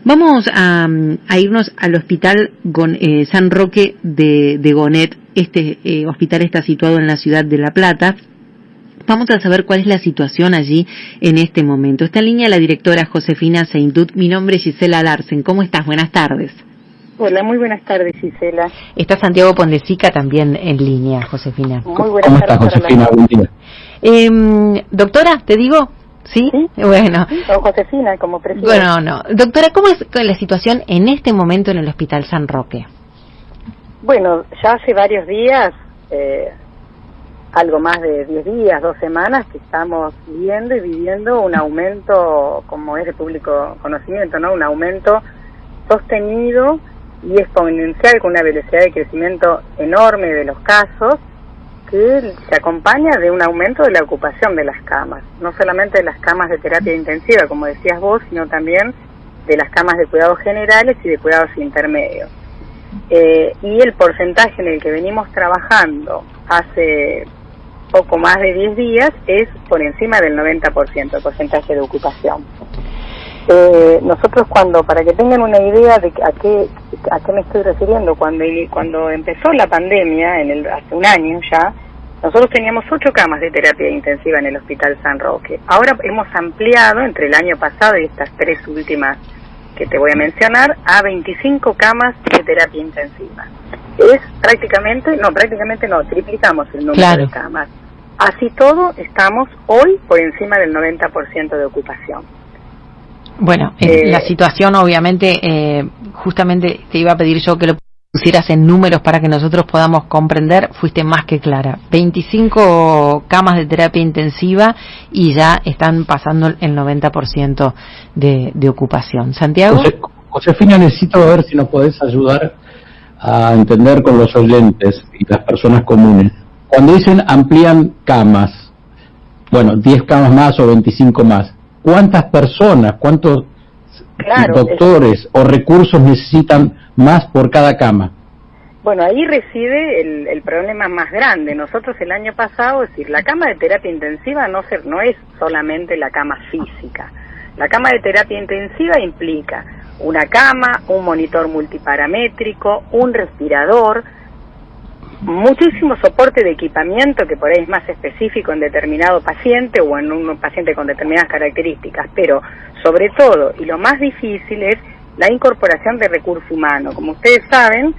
Vamos a irnos al hospital San Roque de Gonet. Este hospital está situado en la ciudad de La Plata. Vamos a saber cuál es la situación allí en este momento. Está en línea la directora Josefina Seintut. Mi nombre es Gisela Larsen. ¿Cómo estás? Buenas tardes. Hola, muy buenas tardes, Gisela. Está Santiago Pondesica también en línea, Josefina. Muy buenas ¿Cómo tardes. estás, Josefina? Buen día. Doctora, ¿te digo? ¿Sí? Bueno. O Josefina, como prefieras. Bueno, no. Doctora, ¿cómo es la situación en este momento en el Hospital San Roque? Bueno, ya hace varios días, algo más de 10 días, 2 semanas, que estamos viendo y viviendo un aumento, como es de público conocimiento, ¿no? Un aumento sostenido y exponencial, con una velocidad de crecimiento enorme de los casos, que se acompaña de un aumento de la ocupación de las camas, no solamente de las camas de terapia intensiva, como decías vos, sino también de las camas de cuidados generales y de cuidados intermedios. Y el porcentaje en el que venimos trabajando hace poco más de 10 días es por encima del 90%, el porcentaje de ocupación. Nosotros para que tengan una idea de a qué me estoy refiriendo, cuando empezó la pandemia, hace un año ya, nosotros teníamos 8 camas de terapia intensiva en el Hospital San Roque. Ahora hemos ampliado entre el año pasado y estas 3 últimas que te voy a mencionar, a 25 camas de terapia intensiva. Triplicamos el número de camas. Así todo, estamos hoy por encima del 90% de ocupación. Bueno, la situación obviamente, justamente te iba a pedir yo que lo pusieras en números para que nosotros podamos comprender. Fuiste más que clara. 25 camas de terapia intensiva y ya están pasando el 90% de ocupación. ¿Santiago? Josefina, necesito ver si nos podés ayudar a entender con los oyentes y las personas comunes. Cuando dicen amplían camas, 10 camas más o 25 más, ¿cuántas personas, cuántos doctores o recursos necesitan más por cada cama? Bueno, ahí reside el problema más grande. Nosotros el año pasado, es decir, la cama de terapia intensiva no es solamente la cama física. La cama de terapia intensiva implica una cama, un monitor multiparamétrico, un respirador, muchísimo soporte de equipamiento que por ahí es más específico en determinado paciente o en un paciente con determinadas características, pero sobre todo, y lo más difícil, es la incorporación de recurso humano. Como ustedes saben,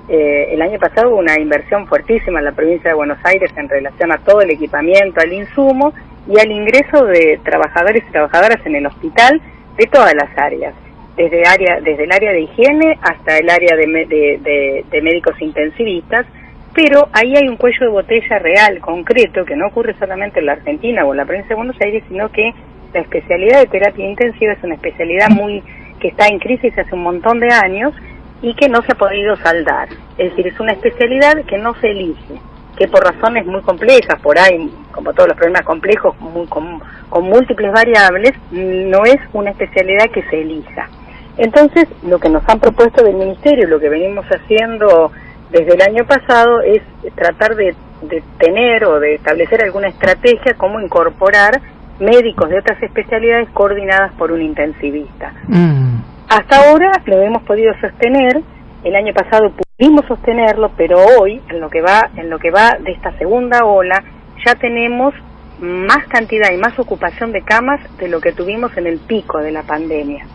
el año pasado hubo una inversión fuertísima en la provincia de Buenos Aires en relación a todo el equipamiento, al insumo y al ingreso de trabajadores y trabajadoras en el hospital de todas las áreas, desde el área de higiene hasta el área de médicos intensivistas. Pero ahí hay un cuello de botella real, concreto, que no ocurre solamente en la Argentina o en la provincia de Buenos Aires, sino que la especialidad de terapia intensiva es una especialidad que está en crisis hace un montón de años y que no se ha podido saldar. Es decir, es una especialidad que no se elige, que por razones muy complejas, por ahí, como todos los problemas complejos, con múltiples variables, no es una especialidad que se elija. Entonces, lo que nos han propuesto del Ministerio, lo que venimos haciendo desde el año pasado, es tratar de tener o de establecer alguna estrategia como incorporar médicos de otras especialidades coordinadas por un intensivista. Hasta ahora lo hemos podido sostener, el año pasado pudimos sostenerlo, pero hoy, en lo que va de esta segunda ola, ya tenemos más cantidad y más ocupación de camas de lo que tuvimos en el pico de la pandemia.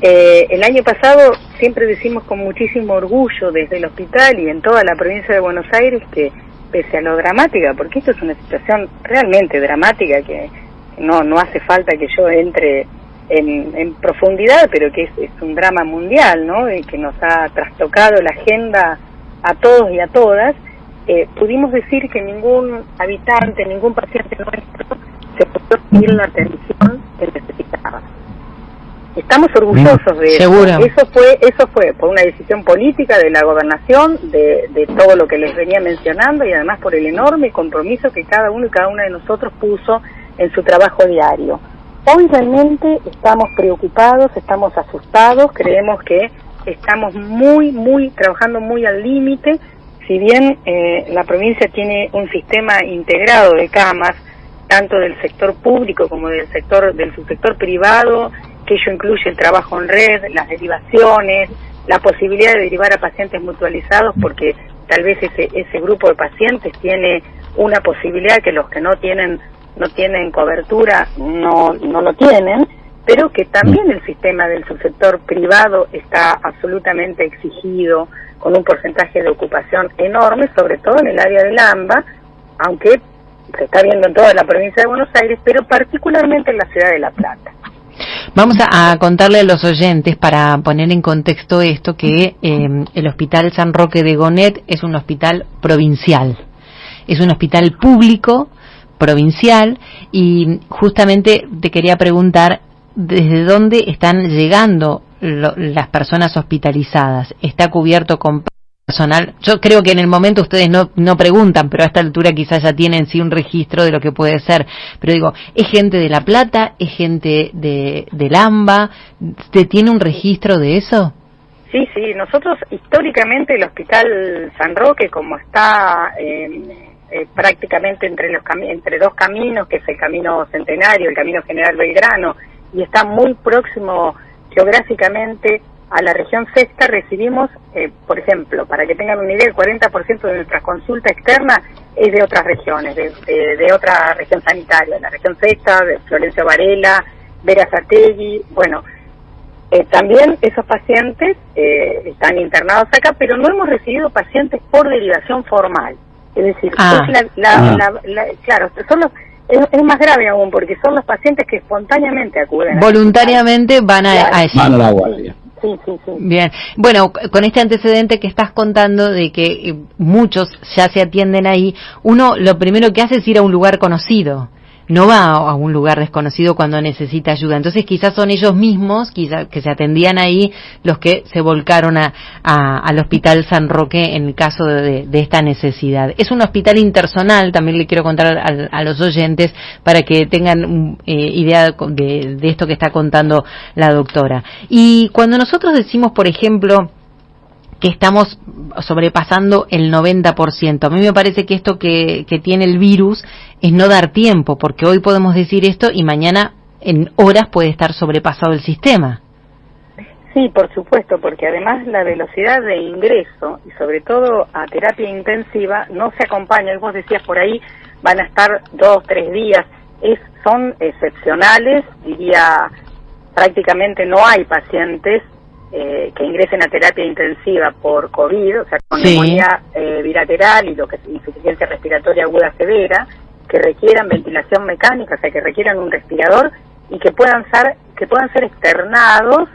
El año pasado siempre decimos con muchísimo orgullo desde el hospital y en toda la provincia de Buenos Aires que, pese a lo dramática, porque esto es una situación realmente dramática que no hace falta que yo entre en profundidad, pero que es un drama mundial, ¿no? Y que nos ha trastocado la agenda a todos y a todas, pudimos decir que ningún habitante, ningún paciente nuestro se pudo recibir la atención que necesitaba. Estamos orgullosos de eso. Seguro. Eso fue por una decisión política de la gobernación, de todo lo que les venía mencionando, y además por el enorme compromiso que cada uno y cada una de nosotros puso en su trabajo diario. Hoy realmente estamos preocupados, estamos asustados, creemos que estamos trabajando muy al límite. Si bien la provincia tiene un sistema integrado de camas, tanto del sector público como del subsector privado que ello incluye el trabajo en red, las derivaciones, la posibilidad de derivar a pacientes mutualizados, porque tal vez ese grupo de pacientes tiene una posibilidad que los que no tienen cobertura no lo tienen, pero que también el sistema del subsector privado está absolutamente exigido, con un porcentaje de ocupación enorme, sobre todo en el área del AMBA, aunque se está viendo en toda la provincia de Buenos Aires, pero particularmente en la ciudad de La Plata. Vamos a contarle a los oyentes, para poner en contexto esto, que el Hospital San Roque de Gonet es un hospital provincial, es un hospital público provincial, y justamente te quería preguntar desde dónde están llegando las personas hospitalizadas. ¿Está cubierto con personal? Yo creo que en el momento ustedes no preguntan, pero a esta altura quizás ya tienen sí un registro de lo que puede ser. Pero digo, ¿es gente de La Plata? ¿Es gente del AMBA? ¿Usted tiene un registro de eso? Sí, nosotros históricamente el Hospital San Roque, como está prácticamente entre dos caminos, que es el Camino Centenario, el Camino General Belgrano, y está muy próximo geográficamente a la región sexta, recibimos, por ejemplo, para que tengan una idea, el 40% de nuestra consulta externa es de otras regiones, de otra región sanitaria, la región sexta, de Florencio Varela, Berazategui. Bueno, también esos pacientes están internados acá, pero no hemos recibido pacientes por derivación formal. Es decir, claro, es más grave aún, porque son los pacientes que espontáneamente acuden. Voluntariamente van a la guardia. Sí. Bien, bueno, con este antecedente que estás contando de que muchos ya se atienden ahí, uno lo primero que hace es ir a un lugar conocido, no va a un lugar desconocido cuando necesita ayuda. Entonces quizás son ellos mismos, quizás que se atendían ahí, los que se volcaron al Hospital San Roque en el caso de esta necesidad. Es un hospital intersonal, también le quiero contar a los oyentes para que tengan idea de esto que está contando la doctora. Y cuando nosotros decimos, por ejemplo, que estamos sobrepasando el 90%. A mí me parece que esto que tiene el virus es no dar tiempo, porque hoy podemos decir esto y mañana en horas puede estar sobrepasado el sistema. Sí, por supuesto, porque además la velocidad de ingreso, y sobre todo a terapia intensiva, no se acompaña. Vos decías por ahí, van a estar 2-3 días. Son excepcionales, diría, prácticamente no hay pacientes que ingresen a terapia intensiva por COVID, o sea, con neumonía bilateral y lo que es insuficiencia respiratoria aguda severa, que requieran ventilación mecánica, o sea, que requieran un respirador y que puedan ser externados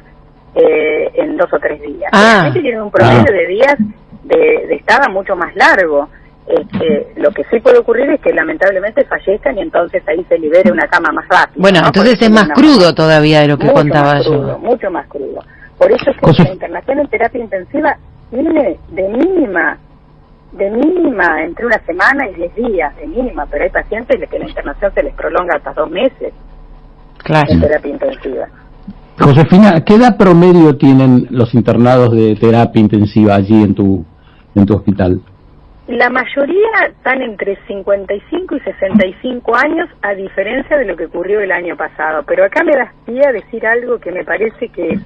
en 2 o 3 días. Realmente tienen un promedio de días de estada mucho más largo. Lo que sí puede ocurrir es que lamentablemente fallezcan y entonces ahí se libere una cama más rápido. Bueno, ¿no? Entonces es más crudo todavía de lo que contaba yo. Mucho más crudo. Por eso es que la internación en terapia intensiva viene de mínima entre una semana y 10 días, de mínima, pero hay pacientes que la internación se les prolonga hasta 2 meses en terapia intensiva. Josefina, ¿qué edad promedio tienen los internados de terapia intensiva allí en tu hospital? La mayoría están entre 55 y 65 años, a diferencia de lo que ocurrió el año pasado. Pero acá me das pie a decir algo que me parece que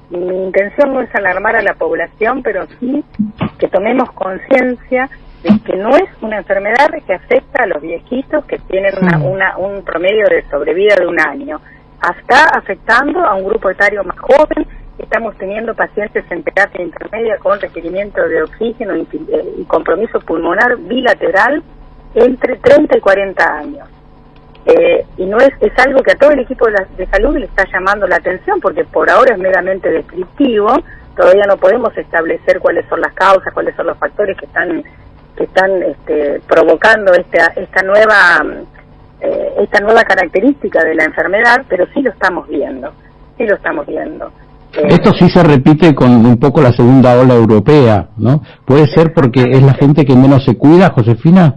mi intención no es alarmar a la población, pero sí que tomemos conciencia de que no es una enfermedad que afecta a los viejitos que tienen un promedio de sobrevida de 1 año. Está afectando a un grupo etario más joven. Estamos teniendo pacientes en terapia intermedia con requerimiento de oxígeno y compromiso pulmonar bilateral entre 30 y 40 años. Y no es algo que a todo el equipo de salud le está llamando la atención, porque por ahora es meramente descriptivo. Todavía no podemos establecer cuáles son las causas, cuáles son los factores que están provocando esta nueva característica de la enfermedad, pero sí lo estamos viendo. Esto sí se repite con un poco la segunda ola europea, ¿no? ¿Puede ser porque es la gente que menos se cuida, Josefina?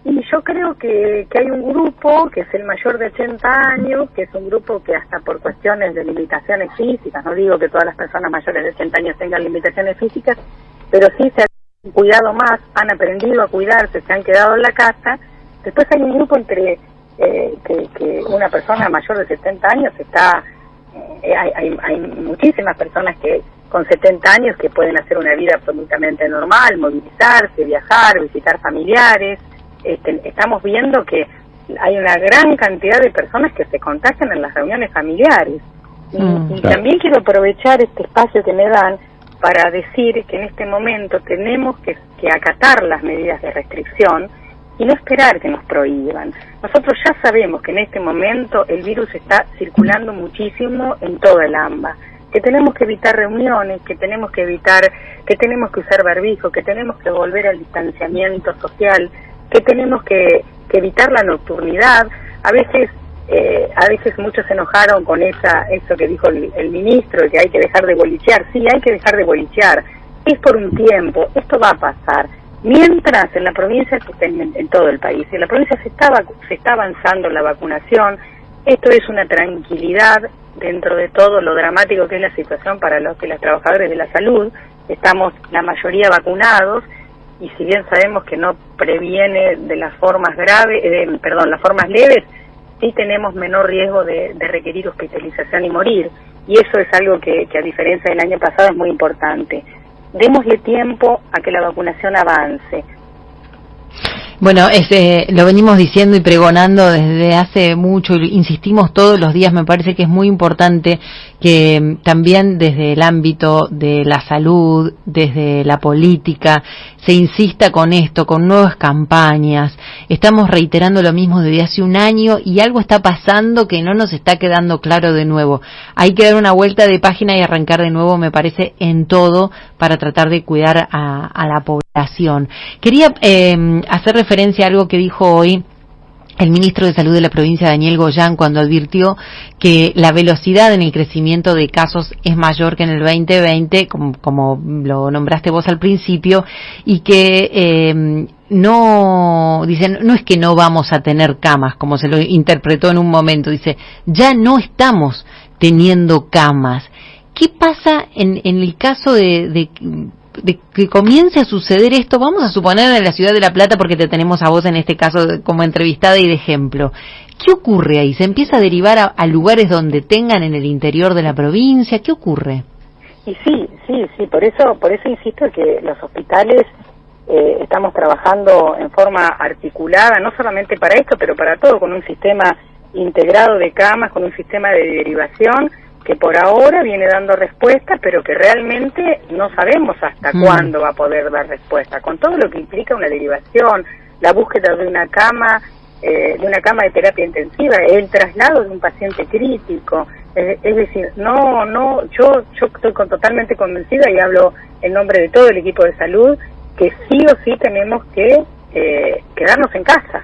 Y yo creo que hay un grupo que es el mayor de 80 años, que es un grupo que hasta por cuestiones de limitaciones físicas, no digo que todas las personas mayores de 80 años tengan limitaciones físicas, pero sí se han cuidado más, han aprendido a cuidarse, se han quedado en la casa. Después hay un grupo entre que una persona mayor de 70 años está hay muchísimas personas que con 70 años que pueden hacer una vida absolutamente normal, movilizarse, viajar, visitar familiares. Estamos viendo que hay una gran cantidad de personas que se contagian en las reuniones familiares. Y también quiero aprovechar este espacio que me dan para decir que en este momento tenemos que acatar las medidas de restricción y no esperar que nos prohíban. Nosotros ya sabemos que en este momento el virus está circulando muchísimo en toda el AMBA, que tenemos que evitar reuniones, que tenemos que usar barbijo, que tenemos que volver al distanciamiento social, que tenemos que evitar la nocturnidad. A veces muchos se enojaron con eso que dijo el ministro, de que hay que dejar de bolichear. Sí, hay que dejar de bolichear. Es por un tiempo, esto va a pasar. Mientras en la provincia, en todo el país, en la provincia se está avanzando la vacunación. Esto es una tranquilidad dentro de todo lo dramático que es la situación para los trabajadores de la salud. Estamos la mayoría vacunados, y si bien sabemos que no previene de las formas las formas leves, sí tenemos menor riesgo de requerir hospitalización y morir, y eso es algo que a diferencia del año pasado es muy importante. Démosle tiempo a que la vacunación avance. Bueno, lo venimos diciendo y pregonando desde hace mucho, y insistimos todos los días. Me parece que es muy importante que también desde el ámbito de la salud, desde la política, se insista con esto, con nuevas campañas. Estamos reiterando lo mismo desde hace un año y algo está pasando que no nos está quedando claro de nuevo. Hay que dar una vuelta de página y arrancar de nuevo, me parece, en todo para tratar de cuidar a la población. Quería hacer referencia a algo que dijo hoy el ministro de Salud de la provincia, Daniel Goyán, cuando advirtió que la velocidad en el crecimiento de casos es mayor que en el 2020, como lo nombraste vos al principio, y que no es que no vamos a tener camas, como se lo interpretó en un momento. Dice, ya no estamos teniendo camas. ¿Qué pasa en el caso de que comience a suceder esto? Vamos a suponer en la ciudad de La Plata, porque te tenemos a vos en este caso como entrevistada y de ejemplo. ¿Qué ocurre ahí? ¿Se empieza a derivar a lugares donde tengan en el interior de la provincia? ¿Qué ocurre? Y sí, por eso insisto que los hospitales estamos trabajando en forma articulada, no solamente para esto, pero para todo, con un sistema integrado de camas, con un sistema de derivación que por ahora viene dando respuesta, pero que realmente no sabemos hasta cuándo va a poder dar respuesta, con todo lo que implica una derivación, la búsqueda de una cama de terapia intensiva, el traslado de un paciente crítico. Es decir, yo estoy totalmente convencida, y hablo en nombre de todo el equipo de salud, que sí o sí tenemos que quedarnos en casa.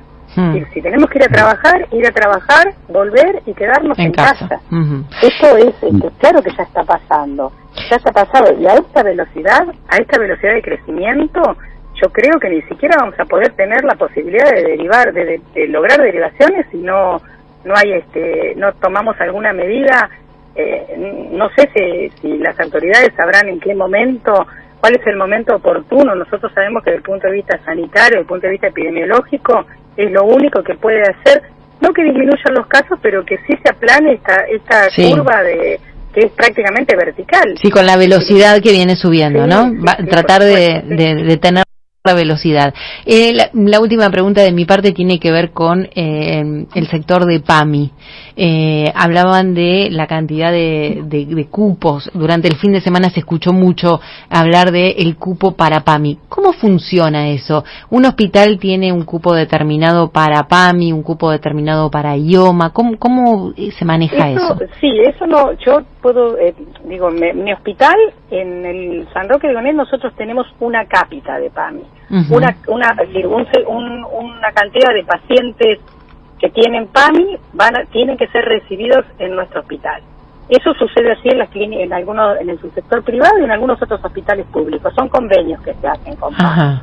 Si tenemos que ir a trabajar, volver y quedarnos en casa. Esto es claro que ya está pasando, y a esta velocidad de crecimiento, yo creo que ni siquiera vamos a poder tener la posibilidad de derivar, de lograr derivaciones si no tomamos alguna medida. No sé si las autoridades sabrán en qué momento, cuál es el momento oportuno. Nosotros sabemos que desde el punto de vista sanitario, desde el punto de vista epidemiológico, es lo único que puede hacer, no que disminuyan los casos, pero que sí se aplane esta curva que es prácticamente vertical. Sí, con la velocidad que viene subiendo, ¿no? Tratar de tener la velocidad. La última pregunta de mi parte tiene que ver con el sector de PAMI. Hablaban de la cantidad de cupos. Durante el fin de semana se escuchó mucho hablar de el cupo para PAMI. ¿Cómo funciona eso? ¿Un hospital tiene un cupo determinado para PAMI, un cupo determinado para IOMA? ¿Cómo se maneja eso? Sí, eso no. Yo puedo, mi hospital, en el San Roque de Gonés, nosotros tenemos una cápita de PAMI. Una cantidad de pacientes que tienen PAMI tienen que ser recibidos en nuestro hospital. Eso sucede así en las clínicas, en el subsector privado y en algunos otros hospitales públicos. Son convenios que se hacen con PAMI.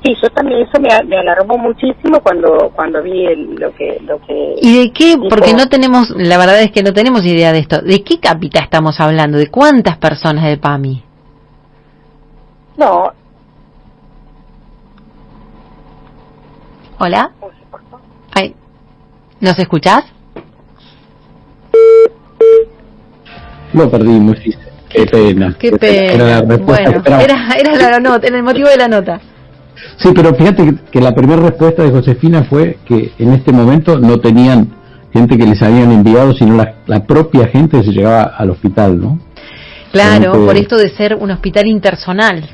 Sí, yo también, eso me alarmó muchísimo cuando vi lo que ¿Y de qué? Porque la verdad es que no tenemos idea de esto. ¿De qué cápita estamos hablando? ¿De cuántas personas de PAMI? No. ¿Hola? Ay, ¿nos escuchás? Lo perdimos, sí. Qué pena. Qué pena. Era la respuesta. Bueno, era la nota, era el motivo de la nota. Sí, pero fíjate que la primera respuesta de Josefina fue que en este momento no tenían gente que les habían enviado, sino la propia gente se llegaba al hospital, ¿no? Claro, por esto de ser un hospital intersonal.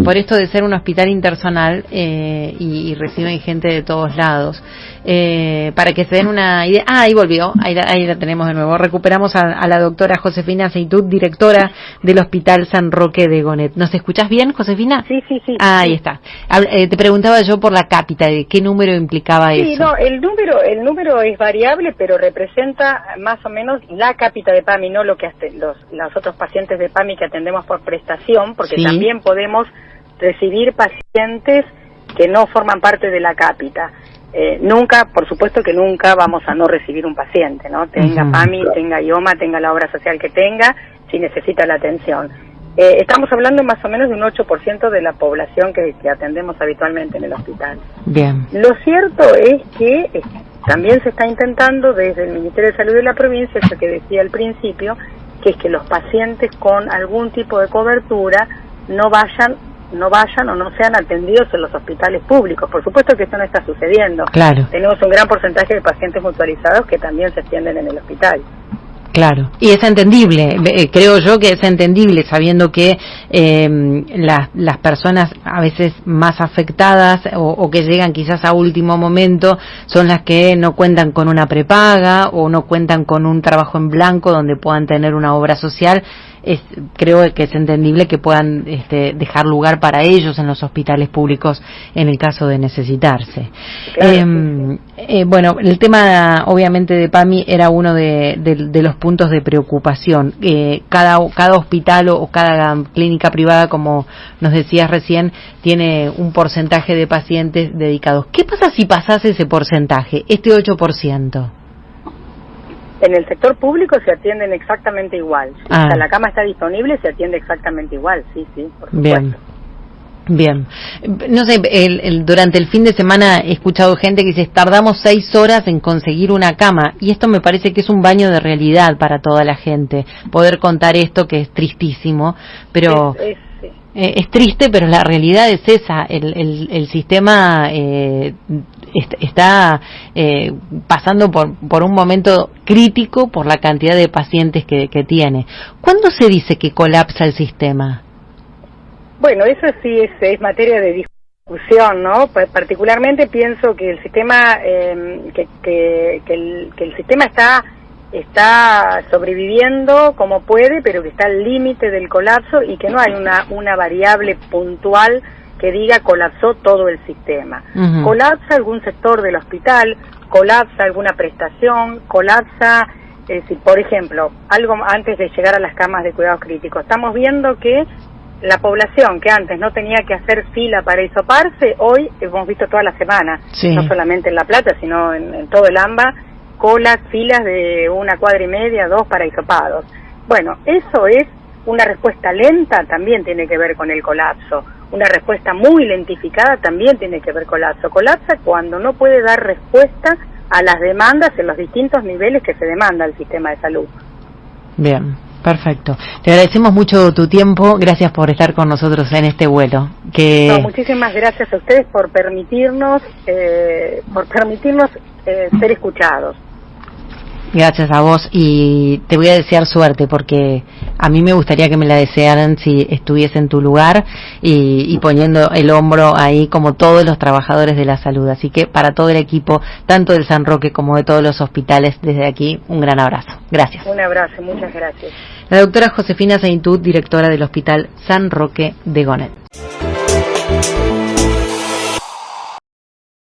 Por esto de ser un hospital intersonal y reciben gente de todos lados. Para que se den una idea. Ahí volvió, ahí la tenemos de nuevo. Recuperamos a la doctora Josefina Seitud, directora del Hospital San Roque de Gonet. ¿Nos escuchás bien, Josefina? Sí. Ahí está. Te preguntaba yo por la cápita, de qué número implicaba eso. Sí, no, el número es variable, pero representa más o menos la cápita de PAMI, no lo que los otros pacientes de PAMI que atendemos por prestación, porque también podemos recibir pacientes que no forman parte de la cápita. Nunca, por supuesto que nunca vamos a no recibir un paciente, ¿no? Tenga PAMI, tenga IOMA, tenga la obra social que tenga, si necesita la atención. Estamos hablando más o menos de un 8% de la población que atendemos habitualmente en el hospital. Bien. Lo cierto es que también se está intentando desde el Ministerio de Salud de la provincia, eso que decía al principio, que es que los pacientes con algún tipo de cobertura no vayan o no sean atendidos en los hospitales públicos. Por supuesto que esto no está sucediendo. Claro. Tenemos un gran porcentaje de pacientes mutualizados que también se atienden en el hospital. Claro, y es entendible, creo yo que es entendible, sabiendo que las personas a veces más afectadas o que llegan quizás a último momento son las que no cuentan con una prepaga o no cuentan con un trabajo en blanco donde puedan tener una obra social. Creo que es entendible que puedan dejar lugar para ellos en los hospitales públicos en el caso de necesitarse. Claro, bueno, el tema obviamente de PAMI era uno de los puntos de preocupación. Cada hospital o cada clínica privada, como nos decías recién, tiene un porcentaje de pacientes dedicados. ¿Qué pasa si pasase ese porcentaje, este 8%? En el sector público se atienden exactamente igual. Si la cama está disponible, se atiende exactamente igual, sí, por supuesto. Bien. No sé, durante el fin de semana he escuchado gente que dice, tardamos 6 horas en conseguir una cama, y esto me parece que es un baño de realidad para toda la gente, poder contar esto que es tristísimo, pero... Es triste, pero la realidad es esa. El sistema está pasando por un momento crítico por la cantidad de pacientes que tiene. ¿Cuándo se dice que colapsa el sistema? Bueno, eso sí es materia de discusión, ¿no? Particularmente pienso que el sistema que el sistema está sobreviviendo como puede, pero que está al límite del colapso y que no hay una variable puntual que diga colapsó todo el sistema. Colapsa algún sector del hospital, colapsa alguna prestación, colapsa, si por ejemplo, algo antes de llegar a las camas de cuidados críticos, estamos viendo que la población que antes no tenía que hacer fila para hisoparse, hoy hemos visto toda la semana, no solamente en La Plata, sino en todo el AMBA, colas, filas de 1,5 cuadras, 2 para hisopados. Bueno, eso es una respuesta lenta, también tiene que ver con el colapso. Una respuesta muy lentificada también tiene que ver con colapso. Colapsa cuando no puede dar respuesta a las demandas en los distintos niveles que se demanda el sistema de salud. Bien, perfecto. Te agradecemos mucho tu tiempo, gracias por estar con nosotros en este vuelo. Muchísimas gracias a ustedes por permitirnos ser escuchados. Gracias a vos, y te voy a desear suerte, porque a mí me gustaría que me la desearan si estuviese en tu lugar y poniendo el hombro ahí como todos los trabajadores de la salud. Así que para todo el equipo, tanto del San Roque como de todos los hospitales, desde aquí un gran abrazo. Gracias. Un abrazo, muchas gracias. La doctora Josefina Seitud, directora del Hospital San Roque de Gonet.